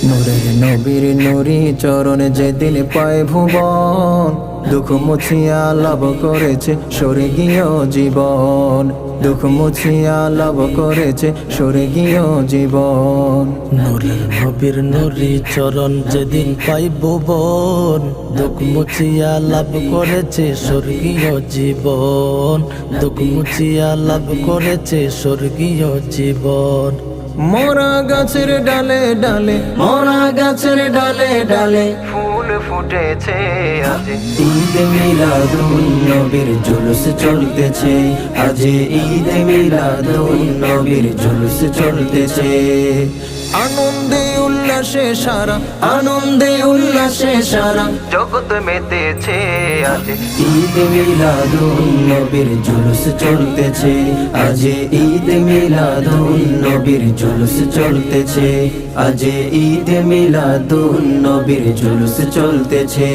নূরের নবীর নুরি চরণ যেদিন পায় ভুবন, দুঃখ মুছিয়া লাভ করেছে স্বর্গীয় জীবন। দুঃখ মুছিয়া লাভ করেছে স্বর্গীয় জীবন। নূরের নবীর নুরি চরণ যেদিন পাই ভুবন, দুঃখ মুছিয়া লাভ করেছে স্বর্গীয় জীবন। দুঃখ মুছিয়া লাভ করেছে স্বর্গীয় জীবন। মোরা গাছের ডালে ডালে, মোরা গাছের ডালে ডালে ফুল ফুটেছে আজ। ঈদ মিলাদুন নবীর জুলুস চলতেছে আজ। ঈদ মিলাদুন নবীর জুলুস চলতেছে। আনন্দে উল্লাসে সারা, আনন্দে উল্লাসে সারা জগৎ মেতেছে আজ। ঈদ মিলাদুন নবীর জুলুস চলতেছে আজ। ঈদ মিলাদুন নবীর জুলুস চলতেছে আজ। ঈদ মিলাদুন নবীর জুলুস চলতেছে।